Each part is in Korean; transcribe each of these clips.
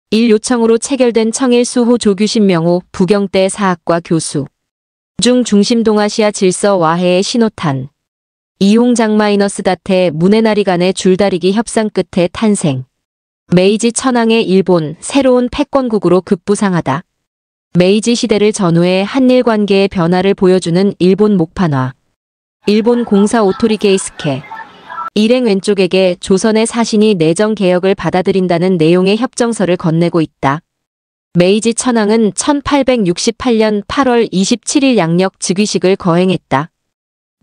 일 요청으로 체결된 청일 수호 조규신명호 부경대 사학과 교수. 중 중심 동아시아 질서 와해의 신호탄. 이홍장-다테 문해나리 간의 줄다리기 협상 끝에 탄생. 메이지 천황의 일본 새로운 패권국으로 급부상하다. 메이지 시대를 전후해 한일 관계의 변화를 보여주는 일본 목판화. 일본 공사 오토리 게이스케. 일행 왼쪽에게 조선의 사신이 내정 개혁을 받아들인다는 내용의 협정서를 건네고 있다. 메이지 천황은 1868년 8월 27일 양력 즉위식을 거행했다.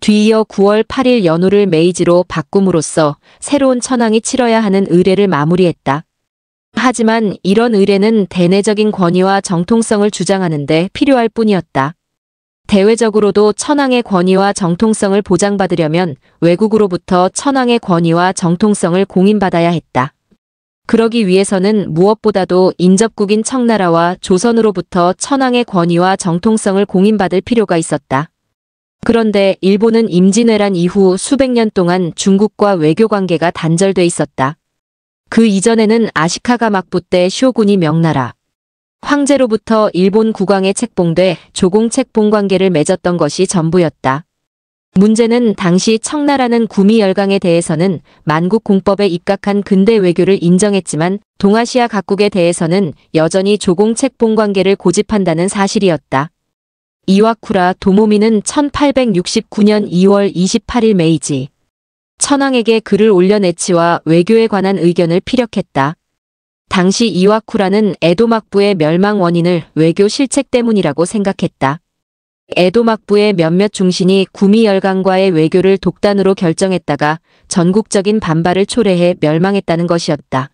뒤이어 9월 8일 연호를 메이지로 바꿈으로써 새로운 천황이 치러야 하는 의례를 마무리했다. 하지만 이런 의례는 대내적인 권위와 정통성을 주장하는 데 필요할 뿐이었다. 대외적으로도 천황의 권위와 정통성을 보장받으려면 외국으로부터 천황의 권위와 정통성을 공인받아야 했다. 그러기 위해서는 무엇보다도 인접국인 청나라와 조선으로부터 천황의 권위와 정통성을 공인받을 필요가 있었다. 그런데 일본은 임진왜란 이후 수백 년 동안 중국과 외교관계가 단절돼 있었다. 그 이전에는 아시카가 막부 때 쇼군이 명나라 황제로부터 일본 국왕에 책봉돼 조공책봉 관계를 맺었던 것이 전부였다. 문제는 당시 청나라는 구미열강에 대해서는 만국공법에 입각한 근대 외교를 인정했지만 동아시아 각국에 대해서는 여전히 조공책봉 관계를 고집한다는 사실이었다. 이와쿠라 도모미는 1869년 2월 28일 메이지 천황에게 글을 올려 내치와 외교에 관한 의견을 피력했다. 당시 이와쿠라는 에도 막부의 멸망 원인을 외교 실책 때문이라고 생각했다. 에도 막부의 몇몇 중신이 구미열강과의 외교를 독단으로 결정했다가 전국적인 반발을 초래해 멸망했다는 것이었다.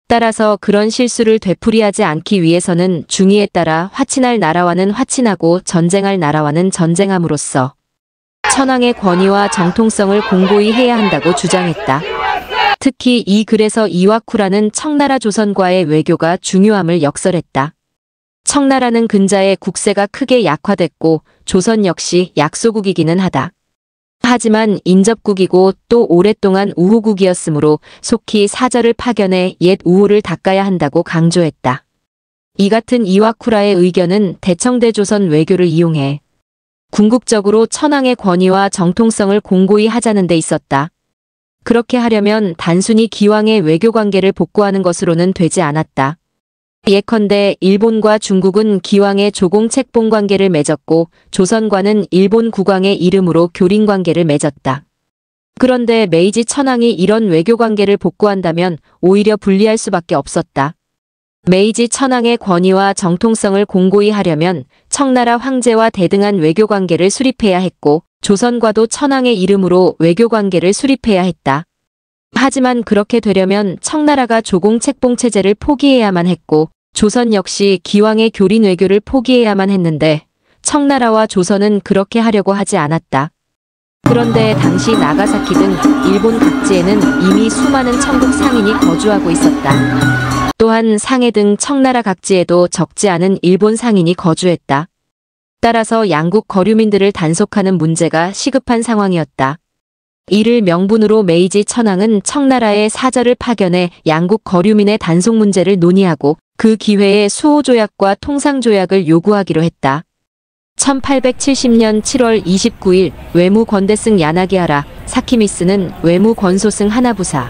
따라서 그런 실수를 되풀이하지 않기 위해서는 중의에 따라 화친할 나라와는 화친하고 전쟁할 나라와는 전쟁함으로써 천황의 권위와 정통성을 공고히 해야 한다고 주장했다. 특히 이 글에서 이와쿠라는 청나라 조선과의 외교가 중요함을 역설했다. 청나라는 근자의 국세가 크게 약화됐고 조선 역시 약소국이기는 하다. 하지만 인접국이고 또 오랫동안 우호국이었으므로 속히 사절을 파견해 옛 우호를 닦아야 한다고 강조했다. 이 같은 이와쿠라의 의견은 대청대조선 외교를 이용해 궁극적으로 천황의 권위와 정통성을 공고히 하자는 데 있었다. 그렇게 하려면 단순히 기왕의 외교관계를 복구하는 것으로는 되지 않았다. 예컨대 일본과 중국은 기왕의 조공책봉 관계를 맺었고 조선과는 일본 국왕의 이름으로 교린 관계를 맺었다. 그런데 메이지 천황이 이런 외교관계를 복구한다면 오히려 불리할 수밖에 없었다. 메이지 천황의 권위와 정통성을 공고히 하려면 청나라 황제와 대등한 외교관계를 수립해야 했고 조선과도 천황의 이름으로 외교관계를 수립해야 했다. 하지만 그렇게 되려면 청나라가 조공책봉 체제를 포기해야만 했고 조선 역시 기왕의 교린 외교를 포기해야만 했는데 청나라와 조선은 그렇게 하려고 하지 않았다. 그런데 당시 나가사키 등 일본 각지에는 이미 수많은 청국 상인이 거주하고 있었다. 또한 상해 등 청나라 각지에도 적지 않은 일본 상인이 거주했다. 따라서 양국 거류민들을 단속하는 문제가 시급한 상황이었다. 이를 명분으로 메이지 천황은 청나라에 사절을 파견해 양국 거류민의 단속 문제를 논의하고 그 기회에 수호조약과 통상조약을 요구하기로 했다. 1870년 7월 29일 외무권대승 야나기하라 사키미스는 외무권소승 하나부사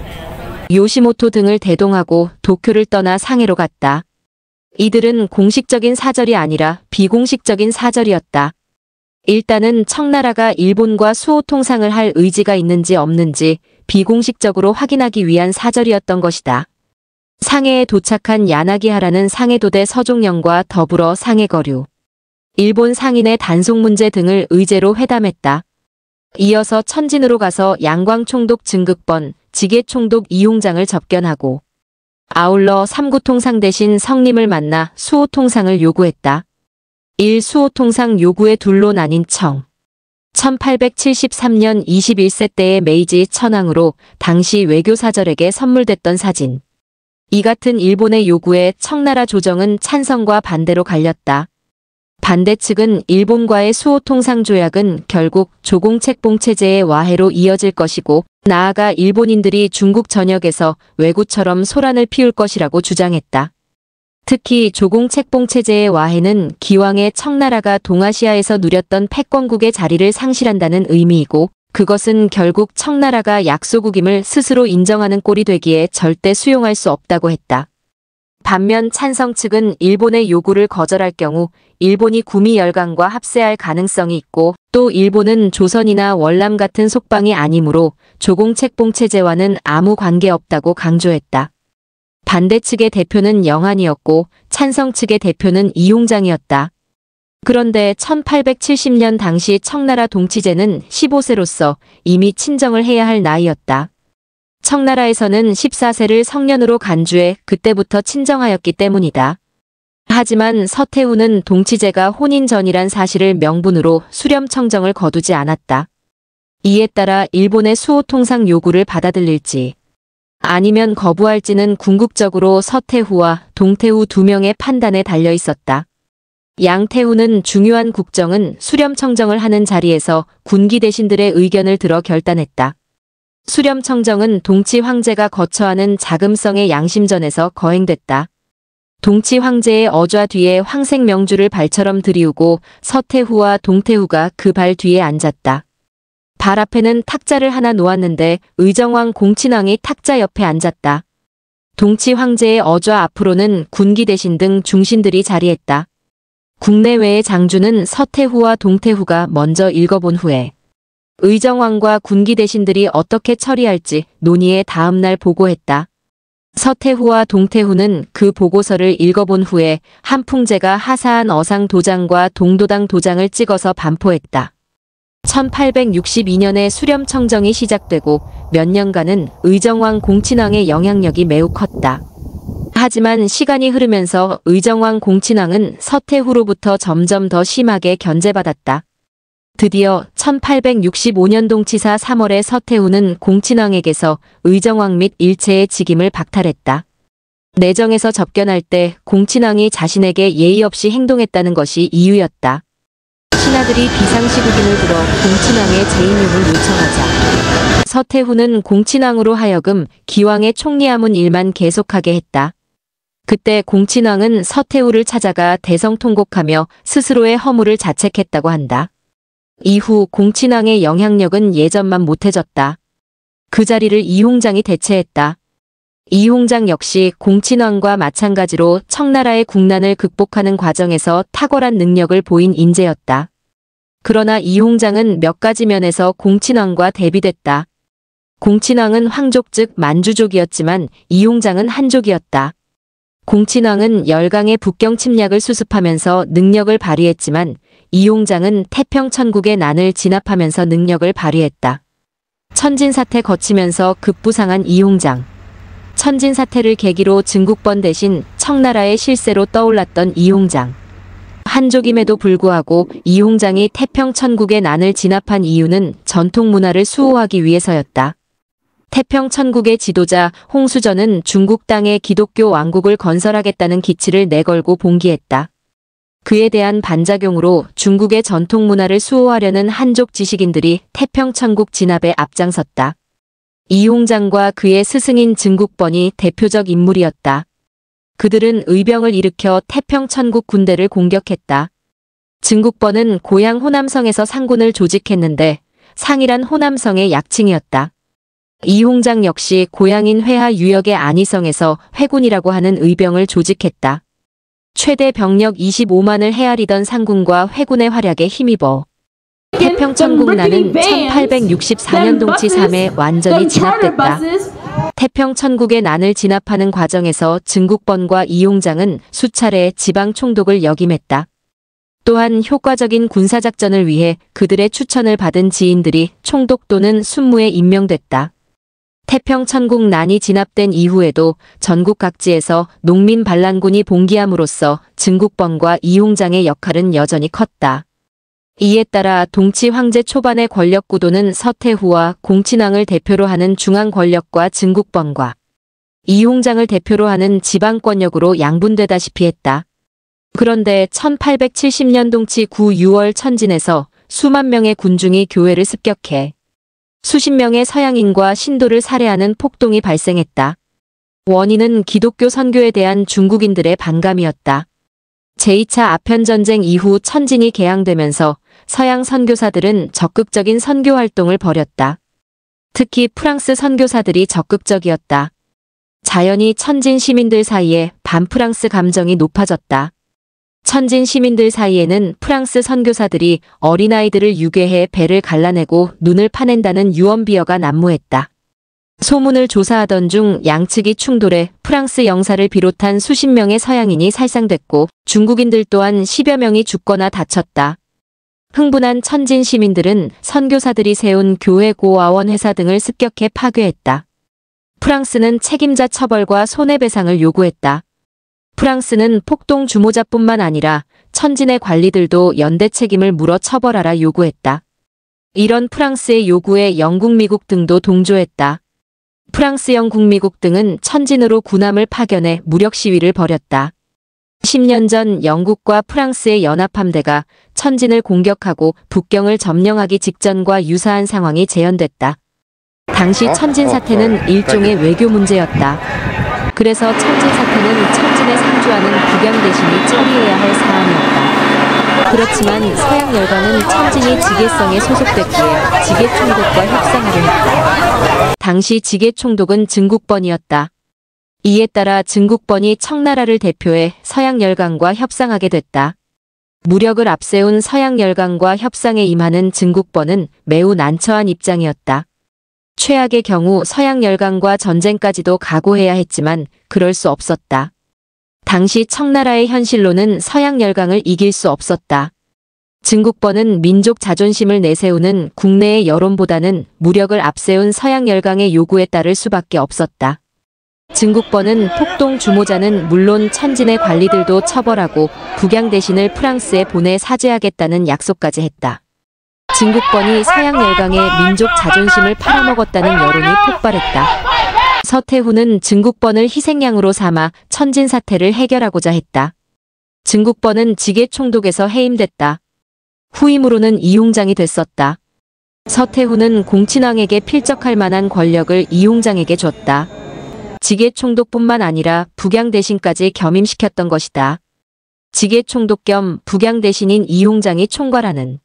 요시모토 등을 대동하고 도쿄를 떠나 상해로 갔다. 이들은 공식적인 사절이 아니라 비공식적인 사절이었다. 일단은 청나라가 일본과 수호통상을 할 의지가 있는지 없는지 비공식적으로 확인하기 위한 사절이었던 것이다. 상해에 도착한 야나기하라는 상해도대 서종령과 더불어 상해거류, 일본 상인의 단속 문제 등을 의제로 회담했다. 이어서 천진으로 가서 양광총독 증극번, 지계총독 이홍장을 접견하고 아울러 삼구통상 대신 성림을 만나 수호통상을 요구했다. 1. 수호통상 요구의 둘로 나뉜 청. 1873년 21세 때의 메이지 천황으로 당시 외교사절에게 선물됐던 사진. 이 같은 일본의 요구에 청나라 조정은 찬성과 반대로 갈렸다. 반대 측은 일본과의 수호통상조약은 결국 조공책봉 체제의 와해로 이어질 것이고 나아가 일본인들이 중국 전역에서 왜구처럼 소란을 피울 것이라고 주장했다. 특히 조공책봉 체제의 와해는 기왕에 청나라가 동아시아에서 누렸던 패권국의 자리를 상실한다는 의미이고 그것은 결국 청나라가 약소국임을 스스로 인정하는 꼴이 되기에 절대 수용할 수 없다고 했다. 반면 찬성 측은 일본의 요구를 거절할 경우 일본이 구미 열강과 합세할 가능성이 있고 또 일본은 조선이나 월남 같은 속방이 아니므로 조공책봉 체제와는 아무 관계없다고 강조했다. 반대 측의 대표는 영한이었고 찬성 측의 대표는 이홍장이었다. 그런데 1870년 당시 청나라 동치제는 15세로서 이미 친정을 해야 할 나이였다. 청나라에서는 14세를 성년으로 간주해 그때부터 친정하였기 때문이다. 하지만 서태후는 동치제가 혼인 전이란 사실을 명분으로 수렴청정을 거두지 않았다. 이에 따라 일본의 수호통상 요구를 받아들일지 아니면 거부할지는 궁극적으로 서태후와 동태후 두 명의 판단에 달려 있었다. 양태후는 중요한 국정은 수렴청정을 하는 자리에서 군기 대신들의 의견을 들어 결단했다. 수렴청정은 동치 황제가 거처하는 자금성의 양심전에서 거행됐다. 동치 황제의 어좌 뒤에 황색명주를 발처럼 들이우고 서태후와 동태후가 그 발 뒤에 앉았다. 발 앞에는 탁자를 하나 놓았는데 의정왕 공친왕이 탁자 옆에 앉았다. 동치 황제의 어좌 앞으로는 군기 대신 등 중신들이 자리했다. 국내외의 장주는 서태후와 동태후가 먼저 읽어본 후에 의정왕과 군기 대신들이 어떻게 처리할지 논의해 다음날 보고했다. 서태후와 동태후는 그 보고서를 읽어본 후에 한풍제가 하사한 어상 도장과 동도당 도장을 찍어서 반포했다. 1862년에 수렴청정이 시작되고 몇 년간은 의정왕 공친왕의 영향력이 매우 컸다. 하지만 시간이 흐르면서 의정왕 공친왕은 서태후로부터 점점 더 심하게 견제받았다. 드디어 1865년 동치사 3월에 서태후는 공친왕에게서 의정왕 및 일체의 직임을 박탈했다. 내정에서 접견할 때 공친왕이 자신에게 예의 없이 행동했다는 것이 이유였다. 신하들이 비상시국인을 들어 공친왕의 재임용을 요청하자 서태후는 공친왕으로 하여금 기왕의 총리하문 일만 계속하게 했다. 그때 공친왕은 서태후를 찾아가 대성통곡하며 스스로의 허물을 자책했다고 한다. 이후 공친왕의 영향력은 예전만 못해졌다. 그 자리를 이홍장이 대체했다. 이홍장 역시 공친왕과 마찬가지로 청나라의 국난을 극복하는 과정에서 탁월한 능력을 보인 인재였다. 그러나 이홍장은 몇 가지 면에서 공친왕과 대비됐다. 공친왕은 황족 즉 만주족이었지만 이홍장은 한족이었다. 공친왕은 열강의 북경 침략을 수습하면서 능력을 발휘했지만 이홍장은 태평천국의 난을 진압하면서 능력을 발휘했다. 천진사태 거치면서 급부상한 이홍장. 천진사태를 계기로 증국번 대신 청나라의 실세로 떠올랐던 이홍장. 한족임에도 불구하고 이홍장이 태평천국의 난을 진압한 이유는 전통문화를 수호하기 위해서였다. 태평천국의 지도자 홍수전은 중국 땅에 기독교 왕국을 건설하겠다는 기치를 내걸고 봉기했다. 그에 대한 반작용으로 중국의 전통문화를 수호하려는 한족 지식인들이 태평천국 진압에 앞장섰다. 이홍장과 그의 스승인 증국번이 대표적 인물이었다. 그들은 의병을 일으켜 태평천국 군대를 공격했다. 증국번은 고향 호남성에서 상군을 조직했는데 상이란 호남성의 약칭이었다. 이홍장 역시 고향인 회하 유역의 안희성에서 회군이라고 하는 의병을 조직했다. 최대 병력 25만을 헤아리던 상군과 회군의 활약에 힘입어 태평천국 난은 1864년 동치 3에 완전히 진압됐다. 태평천국의 난을 진압하는 과정에서 증국번과 이홍장은 수차례 지방 총독을 역임했다. 또한 효과적인 군사작전을 위해 그들의 추천을 받은 지인들이 총독 또는 순무에 임명됐다. 태평천국 난이 진압된 이후에도 전국 각지에서 농민 반란군이 봉기함으로써 증국번과 이홍장의 역할은 여전히 컸다. 이에 따라 동치 황제 초반의 권력 구도는 서태후와 공친왕을 대표로 하는 중앙 권력과 증국번과 이홍장을 대표로 하는 지방 권력으로 양분되다시피 했다. 그런데 1870년 동치 9 6월 천진에서 수만 명의 군중이 교회를 습격해 수십 명의 서양인과 신도를 살해하는 폭동이 발생했다. 원인은 기독교 선교에 대한 중국인들의 반감이었다. 제2차 아편전쟁 이후 천진이 개항되면서 서양 선교사들은 적극적인 선교 활동을 벌였다. 특히 프랑스 선교사들이 적극적이었다. 자연히 천진 시민들 사이에 반프랑스 감정이 높아졌다. 천진 시민들 사이에는 프랑스 선교사들이 어린아이들을 유괴해 배를 갈라내고 눈을 파낸다는 유언비어가 난무했다. 소문을 조사하던 중 양측이 충돌해 프랑스 영사를 비롯한 수십 명의 서양인이 살상됐고 중국인들 또한 10여 명이 죽거나 다쳤다. 흥분한 천진 시민들은 선교사들이 세운 교회 고아원 회사 등을 습격해 파괴했다. 프랑스는 책임자 처벌과 손해배상을 요구했다. 프랑스는 폭동 주모자뿐만 아니라 천진의 관리들도 연대 책임을 물어 처벌하라 요구했다. 이런 프랑스의 요구에 영국, 미국 등도 동조했다. 프랑스, 영국, 미국 등은 천진으로 군함을 파견해 무력 시위를 벌였다. 10년 전 영국과 프랑스의 연합함대가 천진을 공격하고 북경을 점령하기 직전과 유사한 상황이 재현됐다. 당시 천진 사태는 일종의 외교 문제였다. 그래서 천진 사태는 천진에 상주하는 북양 대신이 처리해야 할 사안이었다. 그렇지만 서양 열강은 천진이 지계성에 소속됐기에 지계 총독과 협상하려 했다. 당시 지계 총독은 증국번이었다. 이에 따라 증국번이 청나라를 대표해 서양 열강과 협상하게 됐다. 무력을 앞세운 서양 열강과 협상에 임하는 증국번은 매우 난처한 입장이었다. 최악의 경우 서양 열강과 전쟁까지도 각오해야 했지만 그럴 수 없었다. 당시 청나라의 현실로는 서양 열강을 이길 수 없었다. 증국번은 민족 자존심을 내세우는 국내의 여론보다는 무력을 앞세운 서양 열강의 요구에 따를 수밖에 없었다. 증국번은 폭동 주모자는 물론 천진의 관리들도 처벌하고 북양 대신을 프랑스에 보내 사죄하겠다는 약속까지 했다. 증국번이 서양 열강의 민족 자존심을 팔아먹었다는 여론이 폭발했다. 서태후는 증국번을 희생양으로 삼아 천진 사태를 해결하고자 했다. 증국번은 지계 총독에서 해임됐다. 후임으로는 이홍장이 됐었다. 서태후는 공친왕에게 필적할 만한 권력을 이홍장에게 줬다. 지계 총독뿐만 아니라 북양 대신까지 겸임시켰던 것이다. 지계 총독 겸 북양 대신인 이홍장이 총괄하는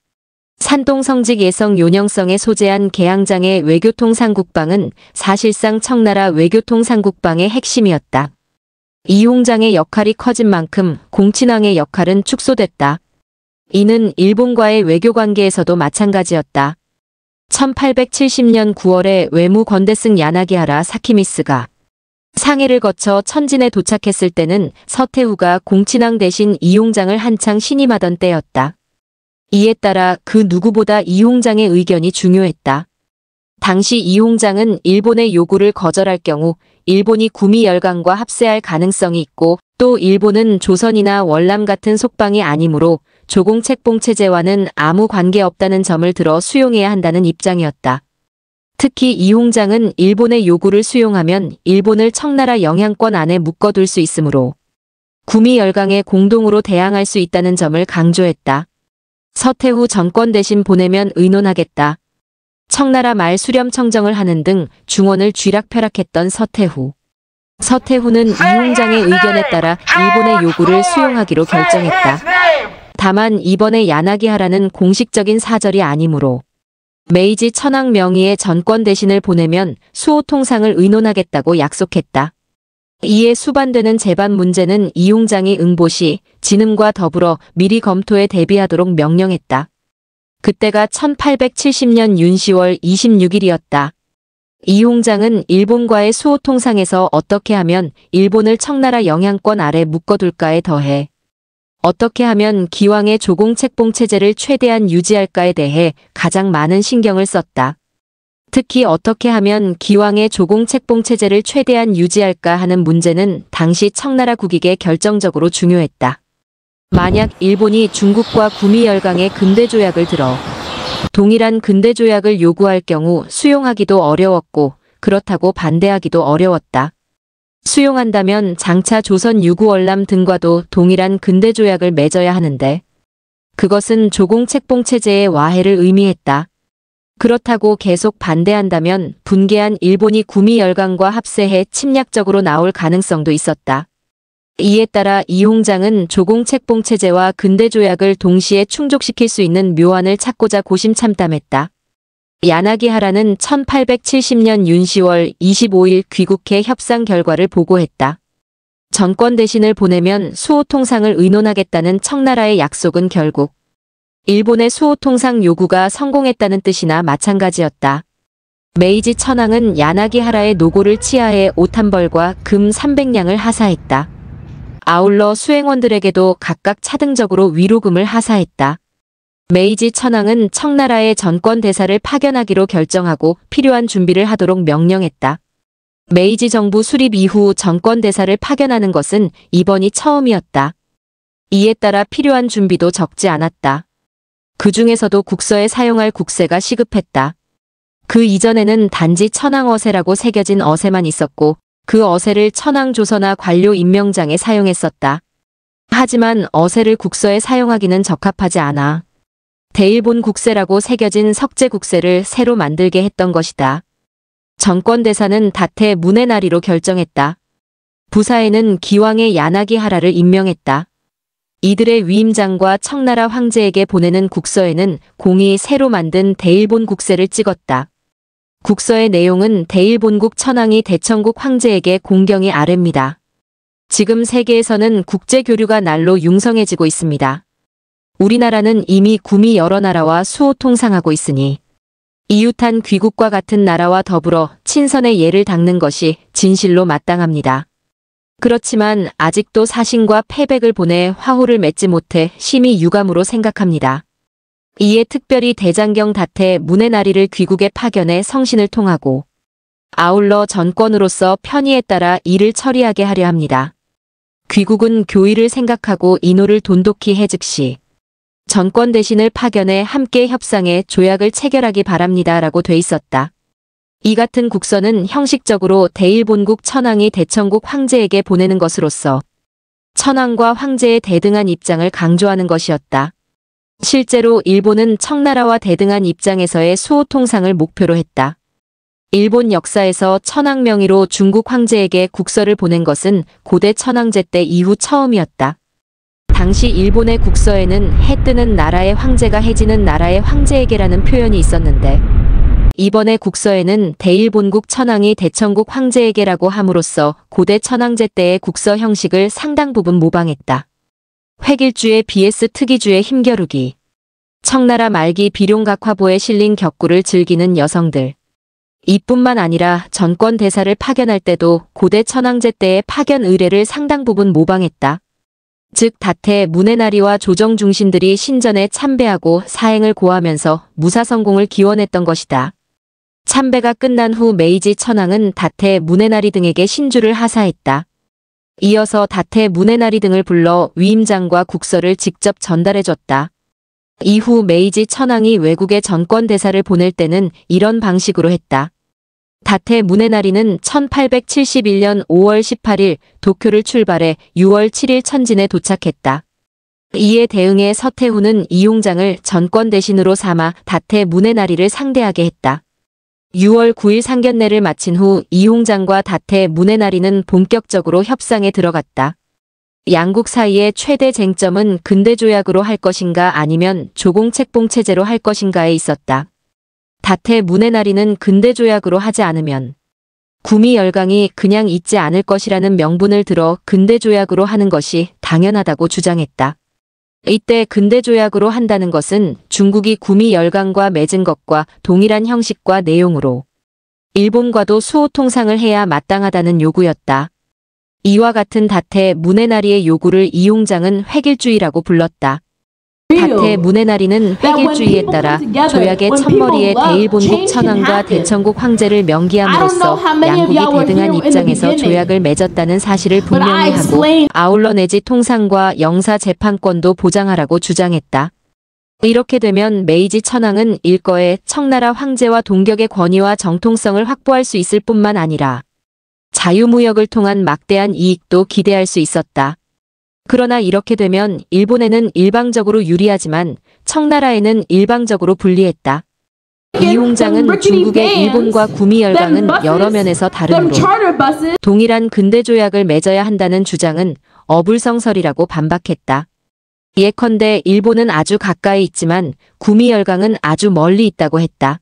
산동성직 예성 요녕성에 소재한 계양장의 외교통상국방은 사실상 청나라 외교통상국방의 핵심이었다. 이홍장의 역할이 커진 만큼 공친왕의 역할은 축소됐다. 이는 일본과의 외교관계에서도 마찬가지였다. 1870년 9월에 외무 건대승 야나기하라 사키미스가 상해를 거쳐 천진에 도착했을 때는 서태후가 공친왕 대신 이홍장을 한창 신임하던 때였다. 이에 따라 그 누구보다 이홍장의 의견이 중요했다. 당시 이홍장은 일본의 요구를 거절할 경우 일본이 구미 열강과 합세할 가능성이 있고 또 일본은 조선이나 월남 같은 속방이 아니므로 조공책봉 체제와는 아무 관계없다는 점을 들어 수용해야 한다는 입장이었다. 특히 이홍장은 일본의 요구를 수용하면 일본을 청나라 영향권 안에 묶어둘 수 있으므로 구미 열강에 공동으로 대항할 수 있다는 점을 강조했다. 서태후 정권 대신 보내면 의논하겠다. 청나라 말 수렴 청정을 하는 등 중원을 쥐락펴락했던 서태후. 서태후는 이홍장의 의견에 따라 일본의 요구를 수용하기로 결정했다. 다만 이번에 야나기하라는 공식적인 사절이 아니므로 메이지 천황 명의의 전권 대신을 보내면 수호 통상을 의논하겠다고 약속했다. 이에 수반되는 재반 문제는 이홍장이 응보시 진음과 더불어 미리 검토에 대비하도록 명령했다. 그때가 1870년 윤 10월 26일이었다. 이홍장은 일본과의 수호 통상에서 어떻게 하면 일본을 청나라 영향권 아래 묶어둘까에 더해 어떻게 하면 기왕의 조공책봉 체제를 최대한 유지할까에 대해 가장 많은 신경을 썼다. 특히 어떻게 하면 기왕의 조공책봉 체제를 최대한 유지할까 하는 문제는 당시 청나라 국익에 결정적으로 중요했다. 만약 일본이 중국과 구미 열강의 근대 조약을 들어 동일한 근대 조약을 요구할 경우 수용하기도 어려웠고 그렇다고 반대하기도 어려웠다. 수용한다면 장차 조선 유구월남 등과도 동일한 근대 조약을 맺어야 하는데 그것은 조공책봉 체제의 와해를 의미했다. 그렇다고 계속 반대한다면 분개한 일본이 구미 열강과 합세해 침략적으로 나올 가능성도 있었다. 이에 따라 이홍장은 조공책봉 체제와 근대 조약을 동시에 충족시킬 수 있는 묘안을 찾고자 고심참담했다. 야나기하라는 1870년 윤 10월 25일 귀국해 협상 결과를 보고했다. 전권 대신을 보내면 수호통상을 의논하겠다는 청나라의 약속은 결국 일본의 수호통상 요구가 성공했다는 뜻이나 마찬가지였다. 메이지 천황은 야나기하라의 노고를 치하해 옷 한 벌과 금 300냥을 하사했다. 아울러 수행원들에게도 각각 차등적으로 위로금을 하사했다. 메이지 천황은 청나라의 전권 대사를 파견하기로 결정하고 필요한 준비를 하도록 명령했다. 메이지 정부 수립 이후 전권 대사를 파견하는 것은 이번이 처음이었다. 이에 따라 필요한 준비도 적지 않았다. 그 중에서도 국서에 사용할 국세가 시급했다. 그 이전에는 단지 천황어세라고 새겨진 어세만 있었고 그 어세를 천황조서나 관료 임명장에 사용했었다. 하지만 어세를 국서에 사용하기는 적합하지 않아. 대일본 국세라고 새겨진 석재국세를 새로 만들게 했던 것이다. 전권대사는 다태 문해나리로 결정했다. 부사에는 기왕의 야나기하라를 임명했다. 이들의 위임장과 청나라 황제에게 보내는 국서에는 공이 새로 만든 대일본 국세를 찍었다. 국서의 내용은 대일본국 천황이 대청국 황제에게 공경이 아뢰입니다. 지금 세계에서는 국제교류가 날로 융성해지고 있습니다. 우리나라는 이미 구미 여러 나라와 수호통상하고 있으니 이웃한 귀국과 같은 나라와 더불어 친선의 예를 닦는 것이 진실로 마땅합니다. 그렇지만 아직도 사신과 패백을 보내 화호를 맺지 못해 심히 유감으로 생각합니다. 이에 특별히 대장경 다태 문해나리를 귀국에 파견해 성신을 통하고 아울러 전권으로서 편의에 따라 일을 처리하게 하려 합니다. 귀국은 교의를 생각하고 인호를 돈독히 해 즉시 전권 대신을 파견해 함께 협상해 조약을 체결하기 바랍니다. 라고 돼 있었다. 이 같은 국서는 형식적으로 대일본국 천황이 대청국 황제에게 보내는 것으로서 천황과 황제의 대등한 입장을 강조하는 것이었다. 실제로 일본은 청나라와 대등한 입장에서의 수호통상을 목표로 했다. 일본 역사에서 천황 명의로 중국 황제에게 국서를 보낸 것은 고대 천황제 때 이후 처음이었다. 당시 일본의 국서에는 해 뜨는 나라의 황제가 해지는 나라의 황제에게라는 표현이 있었는데 이번의 국서에는 대일본국 천황이 대청국 황제에게라고 함으로써 고대 천황제 때의 국서 형식을 상당 부분 모방했다. 획일주의 BS 특이주의 힘겨루기. 청나라 말기 비룡각화보에 실린 격구를 즐기는 여성들. 이뿐만 아니라 전권 대사를 파견할 때도 고대 천황제 때의 파견 의례를 상당 부분 모방했다. 즉 다태 문해나리와 조정 중신들이 신전에 참배하고 사행을 고하면서 무사성공을 기원했던 것이다. 참배가 끝난 후 메이지 천황은 다태 문해나리 등에게 신주를 하사했다. 이어서 다태 문해나리 등을 불러 위임장과 국서를 직접 전달해줬다. 이후 메이지 천황이 외국에 전권 대사를 보낼 때는 이런 방식으로 했다. 다태 문해나리는 1871년 5월 18일 도쿄를 출발해 6월 7일 천진에 도착했다. 이에 대응해 서태후는 이홍장을 전권 대신으로 삼아 다태 문해나리를 상대하게 했다. 6월 9일 상견례를 마친 후 이홍장과 다태 문해나리는 본격적으로 협상에 들어갔다. 양국 사이의 최대 쟁점은 근대조약으로 할 것인가 아니면 조공책봉 체제로 할 것인가에 있었다. 다태 문해나리는 근대조약으로 하지 않으면 구미 열강이 그냥 있지 않을 것이라는 명분을 들어 근대조약으로 하는 것이 당연하다고 주장했다. 이때 근대조약으로 한다는 것은 중국이 구미 열강과 맺은 것과 동일한 형식과 내용으로 일본과도 수호통상을 해야 마땅하다는 요구였다. 이와 같은 다태 문해나리의 요구를 이홍장은 획일주의라고 불렀다. 다태 문해나리는 획일주의에 따라 조약의 첫머리에 대일본국 천황과 대청국 황제를 명기함으로써 양국이 대등한 입장에서 조약을 맺었다는 사실을 분명히 하고 아울러 내지 통상과 영사 재판권도 보장하라고 주장했다. 이렇게 되면 메이지 천황은 일거에 청나라 황제와 동격의 권위와 정통성을 확보할 수 있을 뿐만 아니라 자유무역을 통한 막대한 이익도 기대할 수 있었다. 그러나 이렇게 되면 일본에는 일방적으로 유리하지만 청나라에는 일방적으로 불리했다. 이홍장은 중국의 일본과 구미열강은 여러 면에서 다르므로 동일한 근대 조약을 맺어야 한다는 주장은 어불성설이라고 반박했다. 예컨대 일본은 아주 가까이 있지만 구미열강은 아주 멀리 있다고 했다.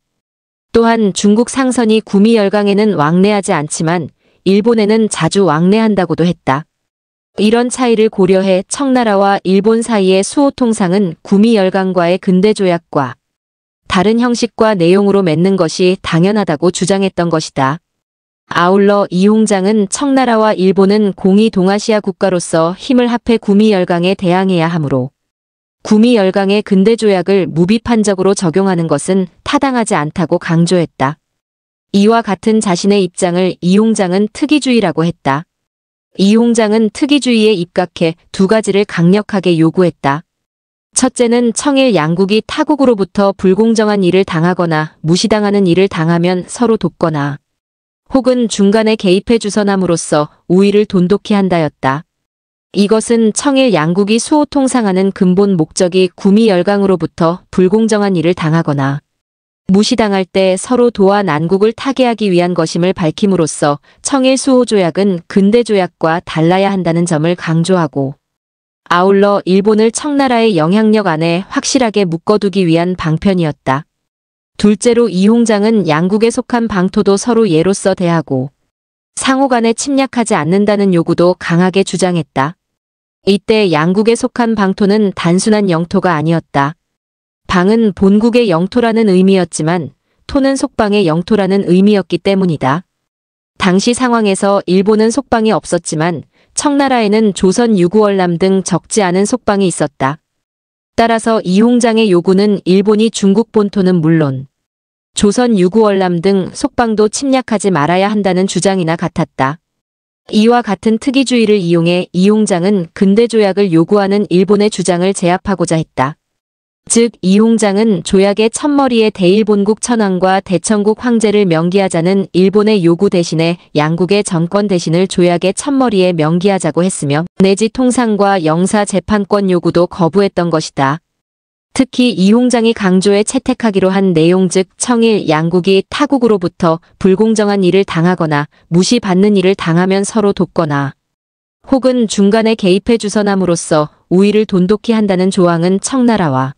또한 중국 상선이 구미열강에는 왕래하지 않지만 일본에는 자주 왕래한다고도 했다. 이런 차이를 고려해 청나라와 일본 사이의 수호통상은 구미열강과의 근대 조약과 다른 형식과 내용으로 맺는 것이 당연하다고 주장했던 것이다. 아울러 이홍장은 청나라와 일본은 공이 동아시아 국가로서 힘을 합해 구미열강에 대항해야 하므로 구미열강의 근대 조약을 무비판적으로 적용하는 것은 타당하지 않다고 강조했다. 이와 같은 자신의 입장을 이홍장은 특이주의라고 했다. 이홍장은 특이주의에 입각해 두 가지를 강력하게 요구했다. 첫째는 청일 양국이 타국으로부터 불공정한 일을 당하거나 무시당하는 일을 당하면 서로 돕거나 혹은 중간에 개입해 주선함으로써 우위를 돈독히 한다였다. 이것은 청일 양국이 수호통상하는 근본 목적이 구미열강으로부터 불공정한 일을 당하거나 무시당할 때 서로 도와 난국을 타개하기 위한 것임을 밝힘으로써 청일 수호조약은 근대 조약과 달라야 한다는 점을 강조하고 아울러 일본을 청나라의 영향력 안에 확실하게 묶어두기 위한 방편이었다. 둘째로 이홍장은 양국에 속한 방토도 서로 예로서 대하고 상호간에 침략하지 않는다는 요구도 강하게 주장했다. 이때 양국에 속한 방토는 단순한 영토가 아니었다. 방은 본국의 영토라는 의미였지만 토는 속방의 영토라는 의미였기 때문이다. 당시 상황에서 일본은 속방이 없었지만 청나라에는 조선 유구월남 등 적지 않은 속방이 있었다. 따라서 이홍장의 요구는 일본이 중국 본토는 물론 조선 유구월남 등 속방도 침략하지 말아야 한다는 주장이나 같았다. 이와 같은 특이주의를 이용해 이홍장은 근대 조약을 요구하는 일본의 주장을 제압하고자 했다. 즉 이홍장은 조약의 첫머리에 대일본국 천황과 대청국 황제를 명기하자는 일본의 요구 대신에 양국의 정권 대신을 조약의 첫머리에 명기하자고 했으며 내지 통상과 영사 재판권 요구도 거부했던 것이다. 특히 이홍장이 강조해 채택하기로 한 내용 즉 청일 양국이 타국으로부터 불공정한 일을 당하거나 무시받는 일을 당하면 서로 돕거나 혹은 중간에 개입해 주선함으로써 우위를 돈독히 한다는 조항은 청나라와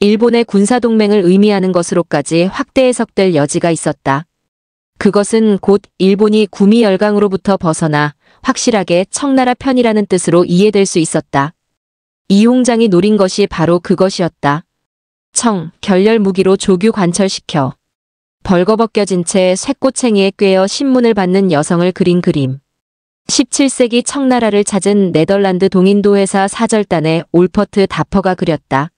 일본의 군사동맹을 의미하는 것으로까지 확대 해석될 여지가 있었다. 그것은 곧 일본이 구미열강으로부터 벗어나 확실하게 청나라 편이라는 뜻으로 이해될 수 있었다. 이홍장이 노린 것이 바로 그것이었다. 결렬 무기로 조규 관철시켜 벌거벗겨진 채 쇠꼬챙이에 꿰어 신문을 받는 여성을 그린 그림. 17세기 청나라를 찾은 네덜란드 동인도 회사 사절단의 올퍼트 다퍼가 그렸다.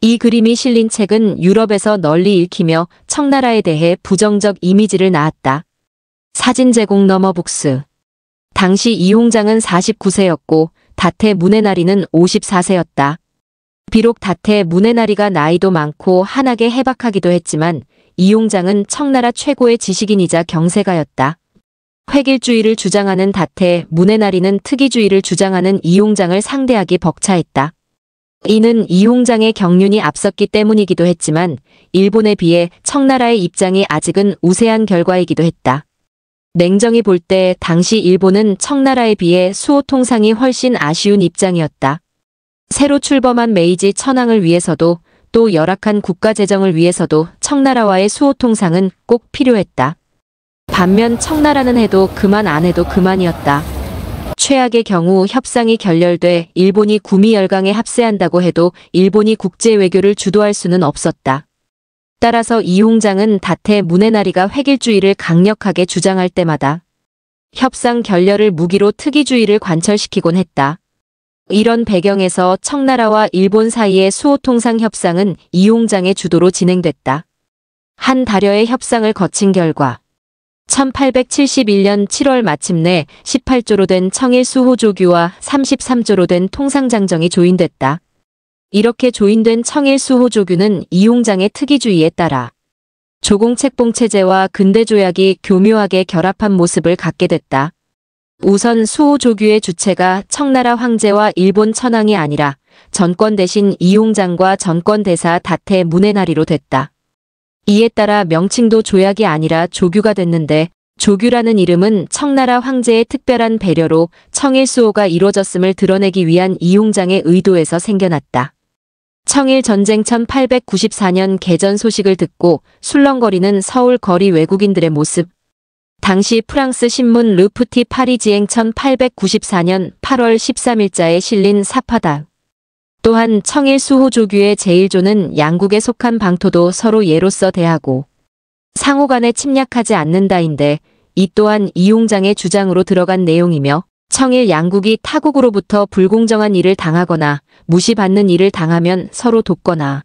이 그림이 실린 책은 유럽에서 널리 읽히며 청나라에 대해 부정적 이미지를 낳았다. 사진 제공 너머북스. 당시 이홍장은 49세였고 다태 문해나리는 54세였다. 비록 다태 문해나리가 나이도 많고 한하게 해박하기도 했지만 이홍장은 청나라 최고의 지식인이자 경세가였다. 획일주의를 주장하는 다태 문해나리는 특이주의를 주장하는 이홍장을 상대하기 벅차했다. 이는 이홍장의 경륜이 앞섰기 때문이기도 했지만 일본에 비해 청나라의 입장이 아직은 우세한 결과이기도 했다. 냉정히 볼 때 당시 일본은 청나라에 비해 수호통상이 훨씬 아쉬운 입장이었다. 새로 출범한 메이지 천황을 위해서도 또 열악한 국가 재정을 위해서도 청나라와의 수호통상은 꼭 필요했다. 반면 청나라는 해도 그만 안 해도 그만이었다. 최악의 경우 협상이 결렬돼 일본이 구미열강에 합세한다고 해도 일본이 국제외교를 주도할 수는 없었다. 따라서 이홍장은 다태 문해나리가 획일주의를 강력하게 주장할 때마다 협상 결렬을 무기로 특이주의를 관철시키곤 했다. 이런 배경에서 청나라와 일본 사이의 수호통상 협상은 이홍장의 주도로 진행됐다. 한 달여의 협상을 거친 결과 1871년 7월 마침내 18조로 된 청일 수호조규와 33조로 된 통상장정이 조인됐다. 이렇게 조인된 청일 수호조규는 이홍장의 특이주의에 따라 조공책봉체제와 근대조약이 교묘하게 결합한 모습을 갖게 됐다. 우선 수호조규의 주체가 청나라 황제와 일본 천황이 아니라 전권 대신 이홍장과 전권대사 다태 문해나리로 됐다. 이에 따라 명칭도 조약이 아니라 조규가 됐는데 조규라는 이름은 청나라 황제의 특별한 배려로 청일수호가 이루어졌음을 드러내기 위한 이용장의 의도에서 생겨났다. 청일 전쟁 1894년 개전 소식을 듣고 술렁거리는 서울 거리 외국인들의 모습. 당시 프랑스 신문 르푸티 파리지행 1894년 8월 13일자에 실린 사파다. 또한 청일 수호 조규의 제1조는 양국에 속한 방토도 서로 예로서 대하고 상호간에 침략하지 않는다인데 이 또한 이용장의 주장으로 들어간 내용이며 청일 양국이 타국으로부터 불공정한 일을 당하거나 무시받는 일을 당하면 서로 돕거나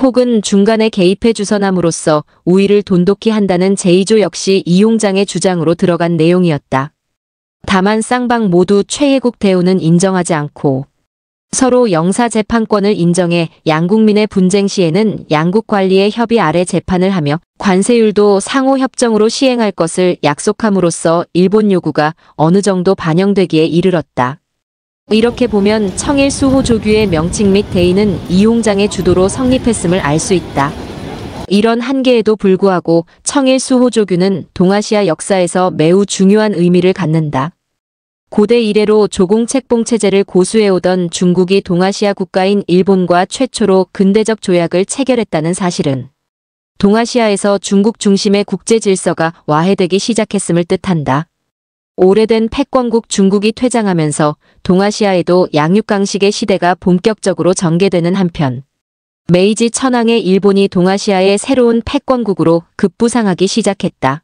혹은 중간에 개입해 주선함으로써 우위를 돈독히 한다는 제2조 역시 이용장의 주장으로 들어간 내용이었다. 다만 쌍방 모두 최애국 대우는 인정하지 않고 서로 영사재판권을 인정해 양국민의 분쟁 시에는 양국 관리의 협의 아래 재판을 하며 관세율도 상호 협정으로 시행할 것을 약속함으로써 일본 요구가 어느 정도 반영되기에 이르렀다. 이렇게 보면 청일 수호 조규의 명칭 및 대의는 이용장의 주도로 성립했음을 알 수 있다. 이런 한계에도 불구하고 청일 수호 조규는 동아시아 역사에서 매우 중요한 의미를 갖는다. 고대 이래로 조공책봉 체제를 고수해오던 중국이 동아시아 국가인 일본과 최초로 근대적 조약을 체결했다는 사실은 동아시아에서 중국 중심의 국제 질서가 와해되기 시작했음을 뜻한다. 오래된 패권국 중국이 퇴장하면서 동아시아에도 양육강식의 시대가 본격적으로 전개되는 한편 메이지 천황의 일본이 동아시아의 새로운 패권국으로 급부상하기 시작했다.